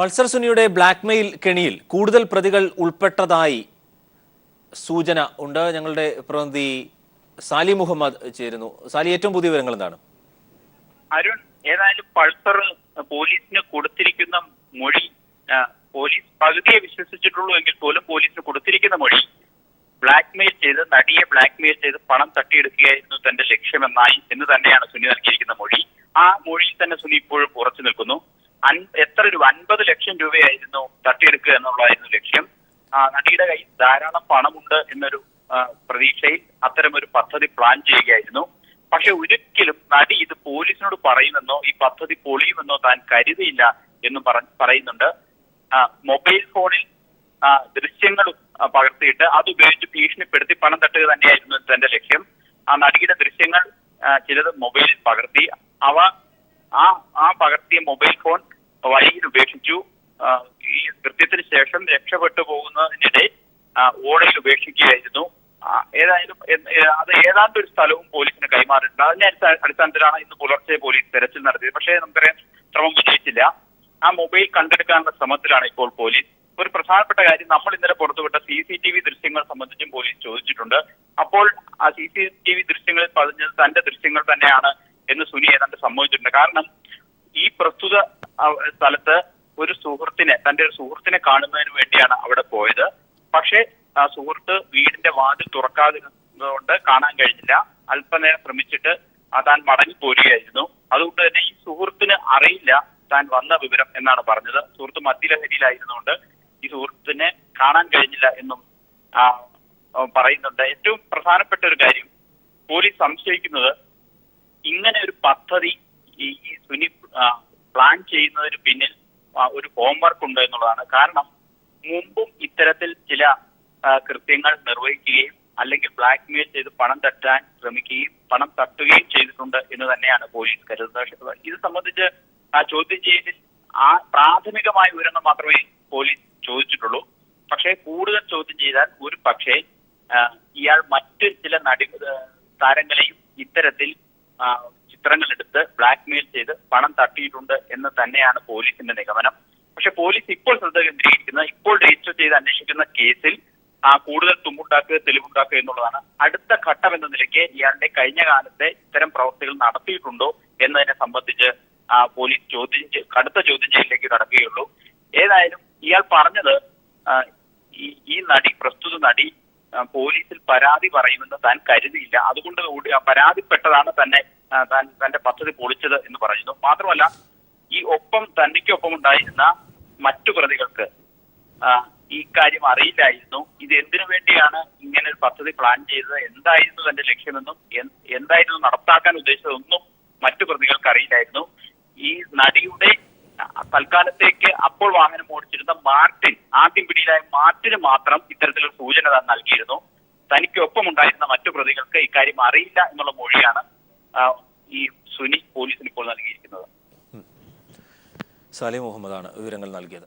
Pulsar സുനിയുടെ blackmail കെണിയിൽ കൂടുതൽ പ്രതികൾ ഉൾപ്പെട്ടതായി സൂചന ഉണ്ട്. ഞങ്ങളുടെ പ്രതിനിധി സാലി മുഹമ്മദ് ചേരുന്നു. സാലി, ഏറ്റവും പുതിയ വിവരങ്ങൾ എന്താണ്? അരുൺ, ഏതായാലും പൾസർ പോലീസിന് കൊടുത്തിരിക്കുന്ന മൊഴി പോലീസ് പകുതിയെ വിശ്വസിച്ചിട്ടുള്ളൂ എങ്കിൽ പോലും പോലീസിന് കൊടുത്തിരിക്കുന്ന മൊഴി നടിയെ ബ്ലാക്ക്മെയിൽ ചെയ്ത് പണം തട്ടിയെടുക്കുകയായിരുന്നു തന്റെ ലക്ഷ്യമെന്നായി എന്ന് തന്നെയാണ് സുനി നൽകിയിരിക്കുന്ന മൊഴി. ആ മൊഴിയിൽ തന്നെ സുനി ഇപ്പോഴും ഉറച്ചു നിൽക്കുന്നു. എത്ര രൂപ, 50 ലക്ഷം രൂപയായിരുന്നു തട്ടിയെടുക്കുക എന്നുള്ളതായിരുന്നു ലക്ഷ്യം. നടിയുടെ കയ്യിൽ ധാരാളം പണമുണ്ട് എന്നൊരു പ്രതീക്ഷയിൽ അത്തരമൊരു പദ്ധതി പ്ലാൻ ചെയ്യുകയായിരുന്നു. പക്ഷെ ഒരിക്കലും നടി ഇത് പോലീസിനോട് പറയുമെന്നോ ഈ പദ്ധതി പൊളിയുമെന്നോ താൻ കരുതിയില്ല എന്നും പറയുന്നുണ്ട്. മൊബൈൽ ഫോണിൽ ദൃശ്യങ്ങൾ പകർത്തിയിട്ട് അതുപയോഗിച്ച് ഭീഷണിപ്പെടുത്തി പണം തട്ടുക തന്നെയായിരുന്നു തന്റെ ലക്ഷ്യം. ആ നടിയുടെ ദൃശ്യങ്ങൾ ചിലത് മൊബൈലിൽ പകർത്തി. ആ പകർത്തിയ മൊബൈൽ ഫോൺ വഴിയിൽ ഉപേക്ഷിച്ചു. ഈ കൃത്യത്തിന് ശേഷം രക്ഷപ്പെട്ടു പോകുന്നതിനിടെ ഓടയിൽ ഉപേക്ഷിക്കുകയായിരുന്നു. ഏതായാലും അത് ഏതാണ്ട് ഒരു സ്ഥലവും പോലീസിന് കൈമാറിയിട്ടുണ്ട്. അതിന്റെ അടിസ്ഥാനത്തിലാണ് ഇന്ന് പുലർച്ചെ പോലീസ് തെരച്ചിൽ നടത്തിയത്. പക്ഷേ നമുക്കറിയാം, ശ്രമം വിജയിച്ചില്ല. ആ മൊബൈൽ കണ്ടെടുക്കാനുള്ള ശ്രമത്തിലാണ് ഇപ്പോൾ പോലീസ്. ഒരു പ്രധാനപ്പെട്ട കാര്യം, നമ്മൾ ഇന്നലെ പുറത്തുവിട്ട CCTV ദൃശ്യങ്ങൾ സംബന്ധിച്ചും പോലീസ് ചോദിച്ചിട്ടുണ്ട്. അപ്പോൾ ആ CCTV ദൃശ്യങ്ങളിൽ പതിഞ്ഞത് തന്റെ ദൃശ്യങ്ങൾ തന്നെയാണ് എന്ന് സുനി ഏതാണ്ട് സമ്മതിച്ചിട്ടുണ്ട്. കാരണം ഈ പ്രസ്തുത സ്ഥലത്ത് തന്റെ ഒരു സുഹൃത്തിനെ കാണുന്നതിന് വേണ്ടിയാണ് അവിടെ പോയത്. പക്ഷേ ആ സുഹൃത്ത് വീടിന്റെ വാതിൽ തുറക്കാതിരുന്നതുകൊണ്ട് കാണാൻ കഴിഞ്ഞില്ല. അല്പനേരം ശ്രമിച്ചിട്ട് താൻ മടങ്ങി പോരുകയായിരുന്നു. അതുകൊണ്ട് തന്നെ ഈ സുഹൃത്തിന് അറിയില്ല താൻ വന്ന വിവരം എന്നാണ് പറഞ്ഞത്. സുഹൃത്ത് മദ്യലഹരിയിലായിരുന്നുകൊണ്ട് ഈ സുഹൃത്തിനെ കാണാൻ കഴിഞ്ഞില്ല എന്നും പറയുന്നുണ്ട്. ഏറ്റവും പ്രധാനപ്പെട്ട ഒരു കാര്യം, പോലീസ് സംശയിക്കുന്നത് ഇങ്ങനെ ഒരു പദ്ധതി ഈ സുനി പ്ലാൻ ചെയ്യുന്നതിന് പിന്നിൽ ഒരു ഹോംവർക്ക് ഉണ്ട് എന്നുള്ളതാണ്. കാരണം മുമ്പും ഇത്തരത്തിൽ ചില കൃത്യങ്ങൾ നിർവഹിക്കുകയും അല്ലെങ്കിൽ ബ്ലാക്ക്മെയിൽ ചെയ്ത് പണം തട്ടാൻ ശ്രമിക്കുകയും പണം തട്ടുകയും ചെയ്തിട്ടുണ്ട് എന്ന് തന്നെയാണ് പോലീസ് കരുതുന്നത്. ഇത് സംബന്ധിച്ച് ചോദ്യം ചെയ്യലിൽ പ്രാഥമികമായ വിവരങ്ങൾ മാത്രമേ പോലീസ് ചോദിച്ചിട്ടുള്ളൂ. പക്ഷേ കൂടുതൽ ചോദ്യം ചെയ്താൽ ഒരു പക്ഷേ ഇയാൾ മറ്റ് ചില താരങ്ങളെയും ഇത്തരത്തിൽ ചിത്രങ്ങളെടുത്ത് ബ്ലാക്ക്മെയിൽ ചെയ്ത് പണം തട്ടിയിട്ടുണ്ട് എന്ന് തന്നെയാണ് പോലീസിന്റെ നിഗമനം. പക്ഷെ പോലീസ് ഇപ്പോൾ ശ്രദ്ധ കേന്ദ്രീകരിക്കുന്നത്, ഇപ്പോൾ രജിസ്റ്റർ ചെയ്ത് അന്വേഷിക്കുന്ന കേസിൽ കൂടുതൽ തുമ്പുണ്ടാക്കുക, തെളിവുണ്ടാക്കുക എന്നുള്ളതാണ്. അടുത്ത ഘട്ടം എന്ന നിലയ്ക്ക് ഇയാളുടെ കഴിഞ്ഞ കാലത്തെ ഇത്തരം പ്രവർത്തികൾ നടത്തിയിട്ടുണ്ടോ എന്നതിനെ സംബന്ധിച്ച് പോലീസ് കടുത്ത ചോദ്യം ചെയ്യലിലേക്ക് കടക്കുകയുള്ളൂ. ഏതായാലും ഇയാൾ പറഞ്ഞത് പ്രസ്തുത നടി പോലീസിൽ പരാതി പറയുമെന്ന് താൻ കരുതിയില്ല, അതുകൊണ്ട് പരാതിപ്പെട്ടതാണ് തന്റെ പദ്ധതി പൊളിച്ചത് എന്ന് പറയുന്നു. മാത്രമല്ല, തനിക്കൊപ്പം ഉണ്ടായിരുന്ന മറ്റു പ്രതികൾക്ക് ഈ കാര്യം അറിയില്ലായിരുന്നു. ഇത് എന്തിനു വേണ്ടിയാണ് ഇങ്ങനെ ഒരു പദ്ധതി പ്ലാൻ ചെയ്തത്, എന്തായിരുന്നു തന്റെ ലക്ഷ്യമെന്നും എന്തായിരുന്നു നടപ്പാക്കാൻ ഉദ്ദേശിച്ചതൊന്നും മറ്റു പ്രതികൾക്ക് അറിയില്ലായിരുന്നു. ഈ നടിയുടെ തൽക്കാലത്തേക്ക് അപ്പോൾ വാഹനം ഓടിച്ചിരുന്ന ആദ്യം പിടിയിലായ മാർട്ടിന് മാത്രം ഇത്തരത്തിലൊരു സൂചന താൻ നൽകിയിരുന്നു. തനിക്കൊപ്പം ഉണ്ടായിരുന്ന മറ്റു പ്രതികൾക്ക് ഇക്കാര്യം അറിയില്ല എന്നുള്ള മൊഴിയാണ് ഈ സുനി പോലീസിന് ഇപ്പോൾ നൽകിയിരിക്കുന്നത്. സാലി മുഹമ്മദാണ് വിവരങ്ങൾ നൽകിയത്.